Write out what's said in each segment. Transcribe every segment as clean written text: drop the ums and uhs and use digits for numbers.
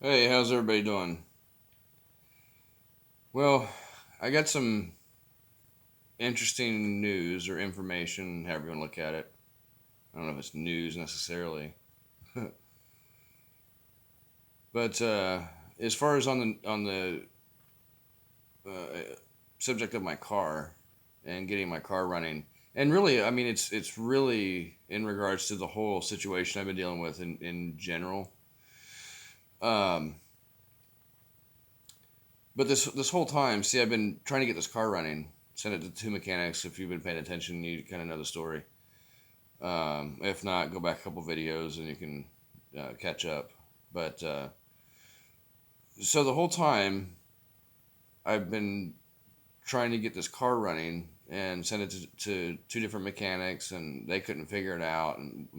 Hey, how's everybody doing? Well, I got some interesting news or information, however you want to look at it. I don't know if it's news necessarily, but as far as on the subject of my car and getting my car running, and really, I mean, it's really in regards to the whole situation I've been dealing with in general. Um, but this whole time, see, I've been trying to get this car running. Sent it to two mechanics. If you've been paying attention, you kind of know the story. If not, go back a couple videos and you can catch up. But so the whole time I've been trying to get this car running and send it to two different mechanics, and they couldn't figure it out. And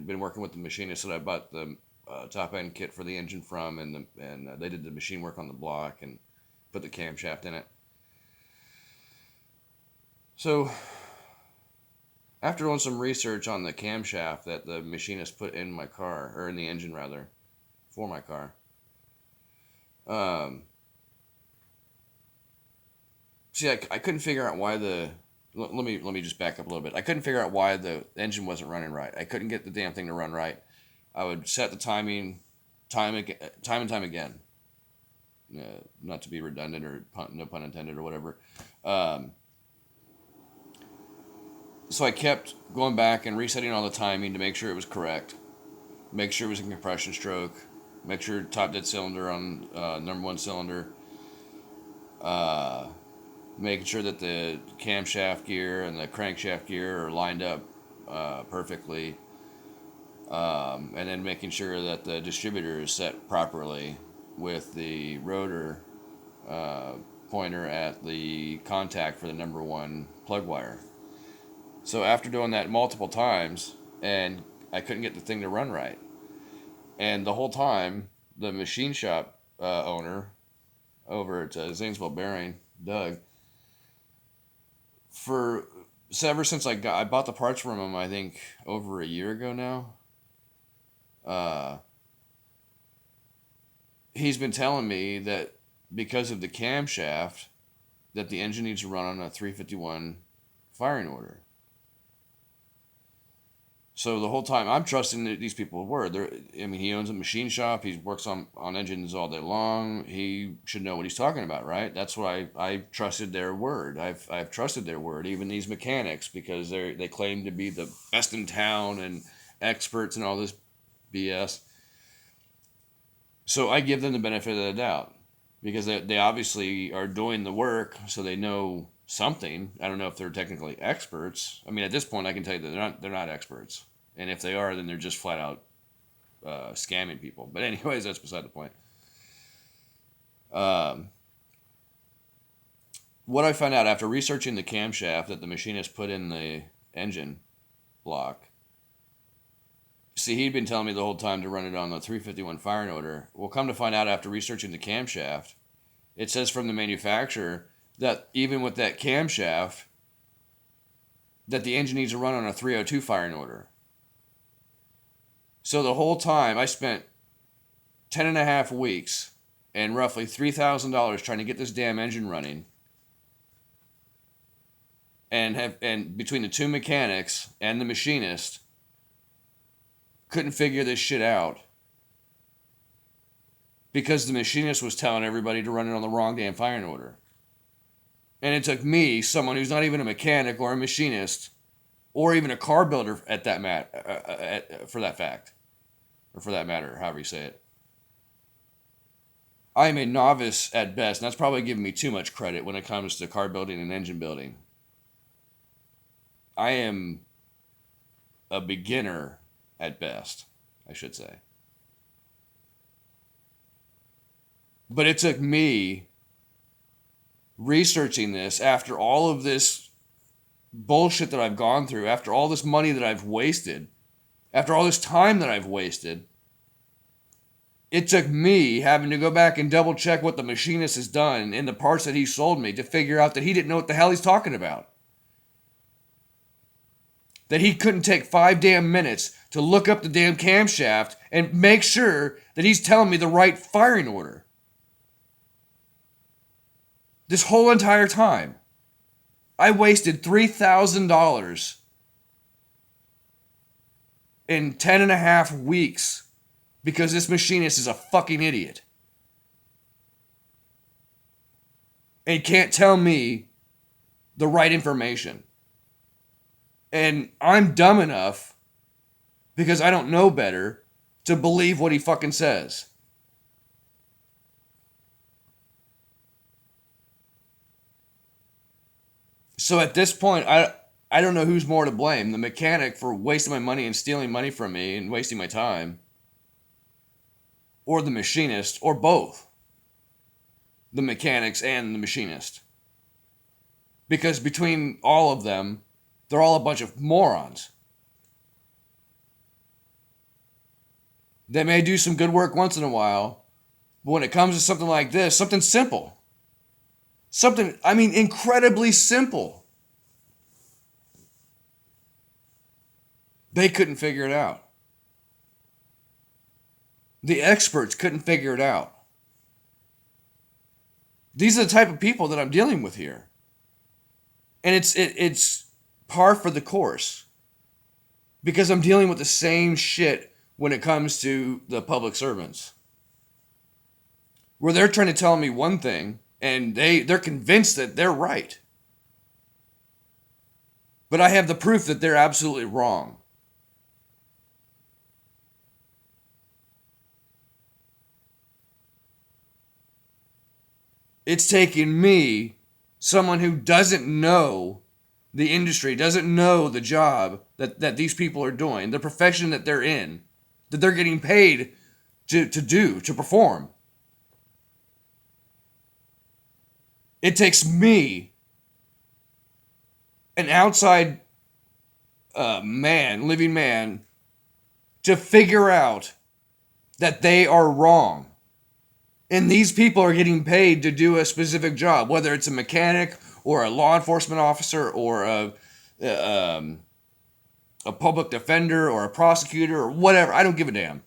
been working with the machinist that I bought the top end kit for the engine from, and they did the machine work on the block and put the camshaft in it. So after doing some research on the camshaft that the machinist put in my car, or in the engine rather, for my car, um, see, I couldn't figure out why the. Let me just back up a little bit. I couldn't figure out why the engine wasn't running right. I couldn't get the damn thing to run right. I would set the timing, time and time again. Not to be redundant or no pun intended or whatever. Um, so I kept going back and resetting all the timing to make sure it was correct, make sure it was a compression stroke, make sure top dead cylinder on number one cylinder, uh, making sure that the camshaft gear and the crankshaft gear are lined up perfectly, and then making sure that the distributor is set properly with the rotor uh, pointer at the contact for the number one plug wire. So after doing that multiple times, and I couldn't get the thing to run right, and the whole time the machine shop owner over at Zanesville Bearing, Doug, for so ever since I bought the parts from him, I think over a year ago now. Uh, he's been telling me that because of the camshaft, that the engine needs to run on a 351 firing order. So the whole time I'm trusting these people word. I mean, he owns a machine shop. He works on engines all day long. He should know what he's talking about, right? That's why I trusted their word. I've trusted their word, even these mechanics, because they claim to be the best in town and experts and all this BS. So I give them the benefit of the doubt because they obviously are doing the work, so they know something. I don't know if they're technically experts. I mean, at this point, I can tell you that they're not experts, and if they are, then they're just flat out scamming people. But anyways, that's beside the point. Um, what I found out after researching the camshaft that the machinist put in the engine block. See, he'd been telling me the whole time to run it on the 351 firing order. Well, come to find out after researching the camshaft, it says from the manufacturer that even with that camshaft, that the engine needs to run on a 302 firing order. So the whole time I spent 10 and a half weeks and roughly $3,000 trying to get this damn engine running, and between the two mechanics and the machinist couldn't figure this shit out because the machinist was telling everybody to run it on the wrong damn firing order. And it took me, someone who's not even a mechanic or a machinist, or even a car builder at that for that fact, or for that matter, however you say it. I am a novice at best, and that's probably giving me too much credit when it comes to car building and engine building. I am a beginner at best, I should say. But it took me researching this after all of this bullshit that I've gone through, after all this money that I've wasted, after all this time that I've wasted. It took me having to go back and double check what the machinist has done in the parts that he sold me to figure out that he didn't know what the hell he's talking about. That he couldn't take 5 damn minutes to look up the damn camshaft and make sure that he's telling me the right firing order. This whole entire time, I wasted $3,000 in 10 and a half weeks because this machinist is a fucking idiot. And can't tell me the right information. And I'm dumb enough, because I don't know better, to believe what he fucking says. So at this point, I don't know who's more to blame. The mechanic for wasting my money and stealing money from me and wasting my time. Or the machinist, or both. The mechanics and the machinist. Because between all of them, they're all a bunch of morons. They may do some good work once in a while, but when it comes to something like this, something simple, incredibly simple, they couldn't figure it out. The experts couldn't figure it out. These are the type of people that I'm dealing with here. And it's par for the course. Because I'm dealing with the same shit when it comes to the public servants. Where they're trying to tell me one thing, and they're convinced that they're right. But I have the proof that they're absolutely wrong. It's taken me, someone who doesn't know the industry, doesn't know the job that these people are doing, the profession that they're in, that they're getting paid to perform. It takes me, an outside living man, to figure out that they are wrong. And these people are getting paid to do a specific job, whether it's a mechanic or a law enforcement officer or a public defender or a prosecutor or whatever. I don't give a damn.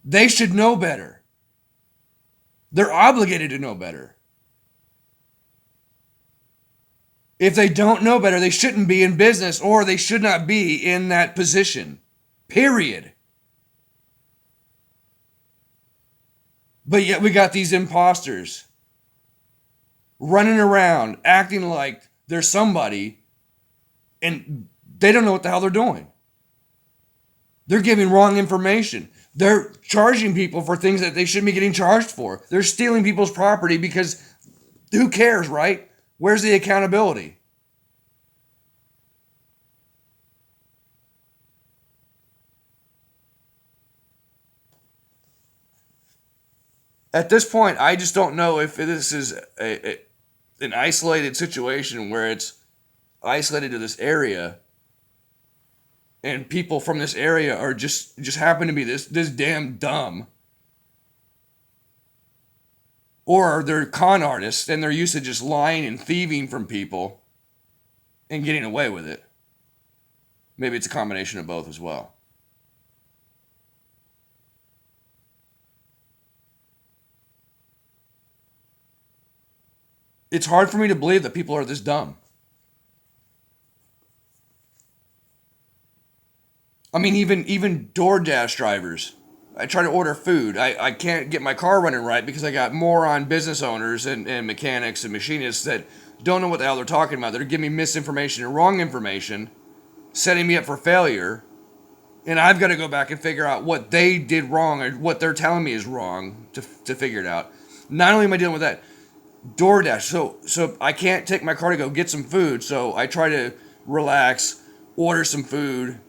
They should know better. They're obligated to know better. If they don't know better, they shouldn't be in business, or they should not be in that position. Period. But yet we got these imposters running around acting like they're somebody, and they don't know what the hell they're doing. They're giving wrong information. They're charging people for things that they shouldn't be getting charged for. They're stealing people's property because who cares, right? Where's the accountability? At this point, I just don't know if this is an isolated situation where it's isolated to this area, and people from this area are just happen to be this damn dumb, or they're con artists and they're used to just lying and thieving from people and getting away with it. Maybe it's a combination of both as well. It's hard for me to believe that people are this dumb. I mean, even DoorDash drivers. I try to order food. I can't get my car running right because I got moron business owners and mechanics and machinists that don't know what the hell they're talking about. They're giving me misinformation and wrong information, setting me up for failure. And I've got to go back and figure out what they did wrong or what they're telling me is wrong to figure it out. Not only am I dealing with that, DoorDash. So I can't take my car to go get some food. So I try to relax, order some food.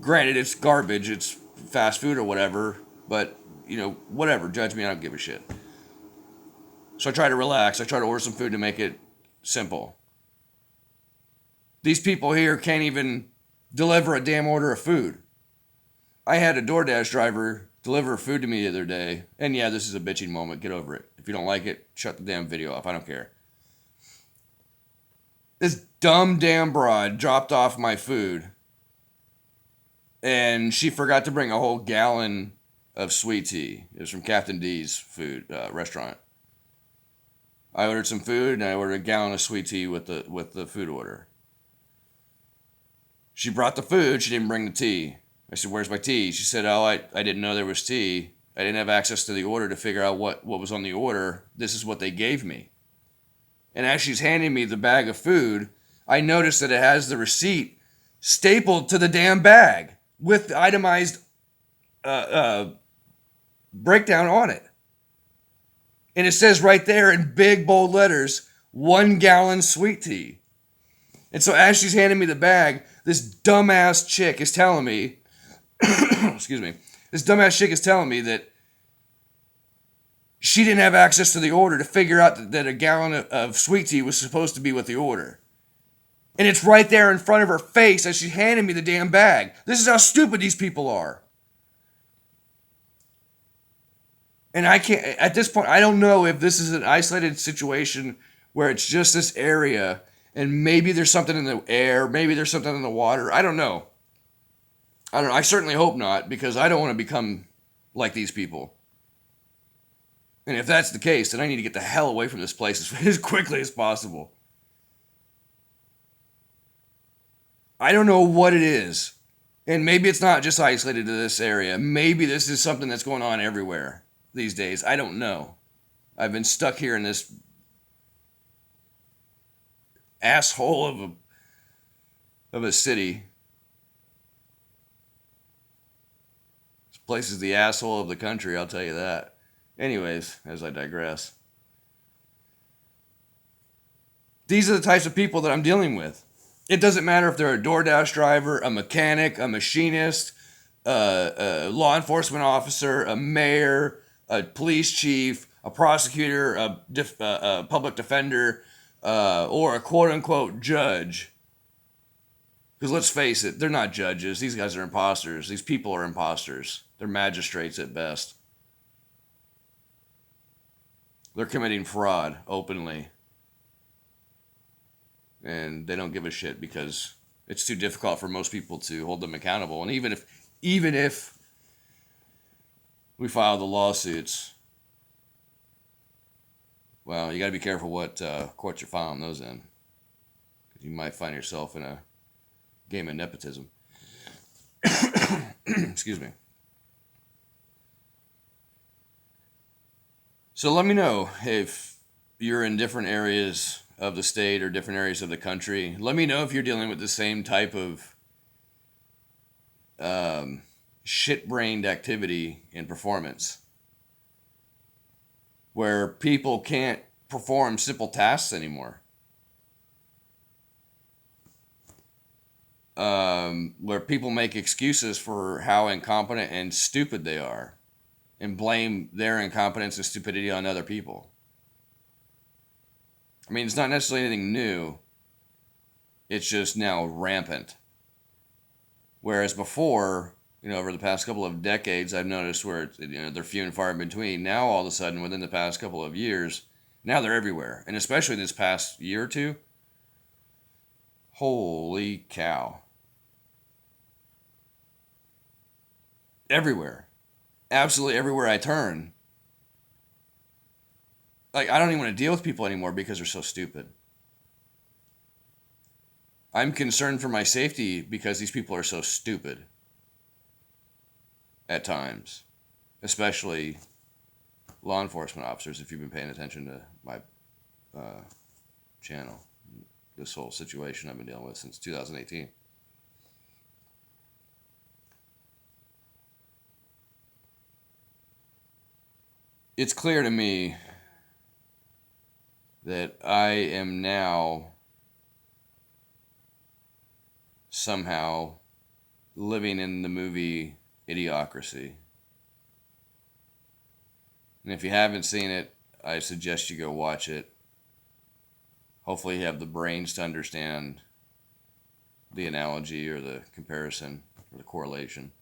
Granted, it's garbage. It's fast food or whatever. But, whatever. Judge me. I don't give a shit. So I try to relax. I try to order some food to make it simple. These people here can't even deliver a damn order of food. I had a DoorDash driver deliver food to me the other day. And yeah, this is a bitching moment. Get over it. If you don't like it, shut the damn video off. I don't care. This dumb damn broad dropped off my food and she forgot to bring a whole gallon of sweet tea. It was from Captain D's food restaurant. I ordered some food and I ordered a gallon of sweet tea with the food order. She brought the food. She didn't bring the tea. I said, "Where's my tea?" She said, "Oh, I didn't know there was tea. I didn't have access to the order to figure out what was on the order. This is what they gave me." And as she's handing me the bag of food, I noticed that it has the receipt stapled to the damn bag with the itemized uh, uh, breakdown on it. And it says right there in big bold letters, 1 gallon sweet tea. And so as she's handing me the bag, this dumbass chick is telling me, excuse me, this dumbass chick is telling me that she didn't have access to the order to figure out that a gallon of sweet tea was supposed to be with the order. And it's right there in front of her face as she's handing me the damn bag. This is how stupid these people are. And I can't, at this point, I don't know if this is an isolated situation where it's just this area and maybe there's something in the air, maybe there's something in the water. I don't know. I certainly hope not, because I don't want to become like these people. And if that's the case, then I need to get the hell away from this place as quickly as possible. I don't know what it is. And maybe it's not just isolated to this area. Maybe this is something that's going on everywhere these days. I don't know. I've been stuck here in this asshole of a city. This place is the asshole of the country, I'll tell you that. Anyways, as I digress. These are the types of people that I'm dealing with. It doesn't matter if they're a DoorDash driver, a mechanic, a machinist, a law enforcement officer, a mayor, a police chief, a prosecutor, a public defender, or a quote-unquote judge. Because let's face it, they're not judges. These guys are imposters. These people are imposters. They're magistrates at best. They're committing fraud openly. And they don't give a shit because it's too difficult for most people to hold them accountable. And even if we file the lawsuits, well, you got to be careful what court you're filing those in, because you might find yourself in a game of nepotism. Excuse me. So let me know if you're in different areas of the state or different areas of the country. Let me know if you're dealing with the same type of shit-brained activity in performance, where people can't perform simple tasks anymore. Where people make excuses for how incompetent and stupid they are and blame their incompetence and stupidity on other people. I mean, it's not necessarily anything new. It's just now rampant. Whereas before, over the past couple of decades, I've noticed where they're few and far in between. Now, all of a sudden, within the past couple of years, now they're everywhere. And especially this past year or two, holy cow. Everywhere. Absolutely everywhere I turn. Like, I don't even want to deal with people anymore because they're so stupid. I'm concerned for my safety because these people are so stupid. At times. Especially law enforcement officers, if you've been paying attention to my channel. This whole situation I've been dealing with since 2018. It's clear to me that I am now somehow living in the movie Idiocracy. And if you haven't seen it, I suggest you go watch it. Hopefully you have the brains to understand the analogy or the comparison or the correlation.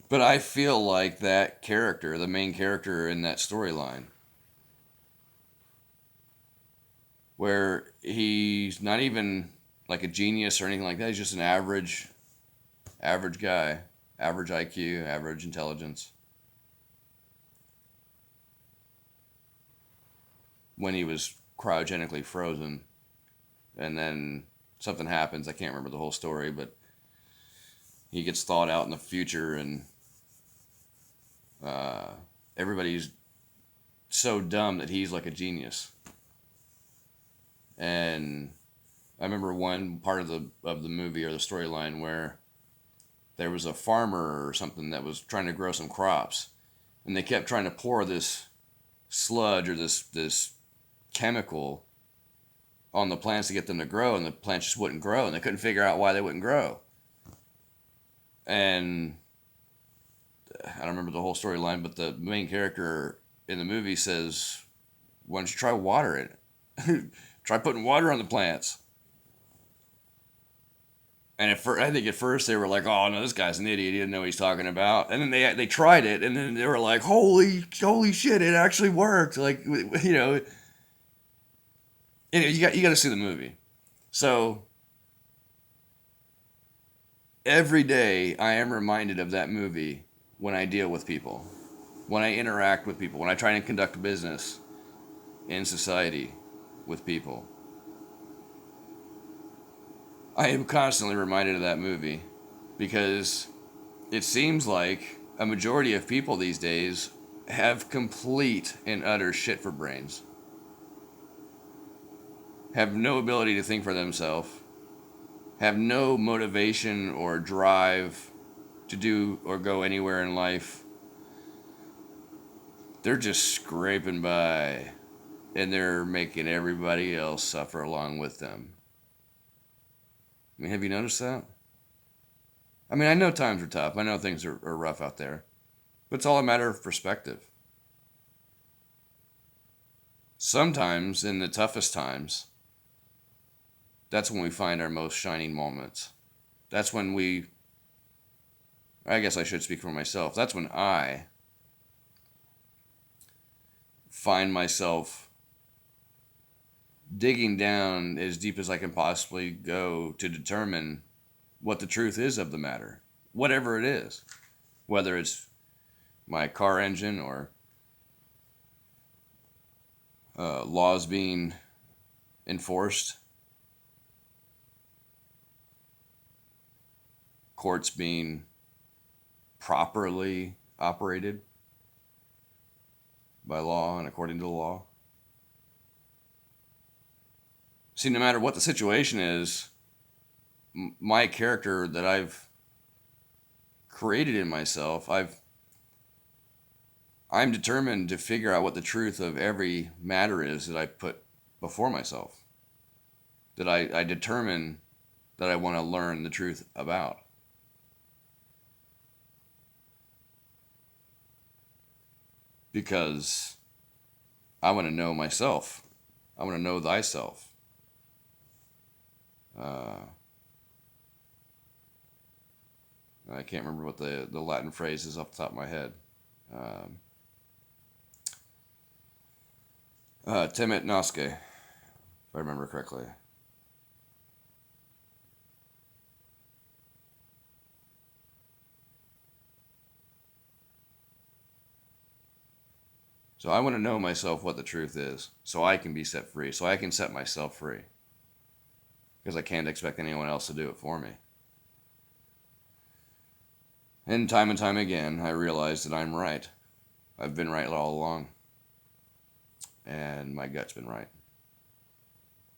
But I feel like that character, the main character in that storyline, where he's not even like a genius or anything like that. He's just an average guy, average IQ, average intelligence. When he was cryogenically frozen, and then something happens. I can't remember the whole story, but he gets thawed out in the future, and uh, everybody's so dumb that he's like a genius. And I remember one part of the movie or the storyline where there was a farmer or something that was trying to grow some crops, and they kept trying to pour this sludge or this chemical on the plants to get them to grow, and the plants just wouldn't grow, and they couldn't figure out why they wouldn't grow. And I don't remember the whole storyline, but the main character in the movie says, "Why don't you try water it? Try putting water on the plants." And I think at first they were like, "Oh no, this guy's an idiot. He didn't know what he's talking about." And then they tried it, and then they were like, "Holy shit! It actually worked!" Like you know, anyway, you got to see the movie. So every day I am reminded of that movie when I deal with people, when I interact with people, when I try and conduct business in society with people. I am constantly reminded of that movie because it seems like a majority of people these days have complete and utter shit for brains, have no ability to think for themselves, have no motivation or drive to do or go anywhere in life. They're just scraping by, and they're making everybody else suffer along with them. I mean, have you noticed that? I mean, I know times are tough. I know things are rough out there. But it's all a matter of perspective. Sometimes, in the toughest times, that's when we find our most shining moments. That's when I guess I should speak for myself. That's when I find myself digging down as deep as I can possibly go to determine what the truth is of the matter, whatever it is, whether it's my car engine or laws being enforced, courts being properly operated by law and according to the law. See, no matter what the situation is, my character that I've created in myself, I'm determined to figure out what the truth of every matter is that I put before myself. That I determine that I want to learn the truth about. Because I want to know myself. I want to know thyself. I can't remember what the Latin phrase is off the top of my head. Temet nosce, if I remember correctly. So I want to know myself what the truth is, so I can be set free, so I can set myself free. Because I can't expect anyone else to do it for me. And time again, I realize that I'm right. I've been right all along. And my gut's been right.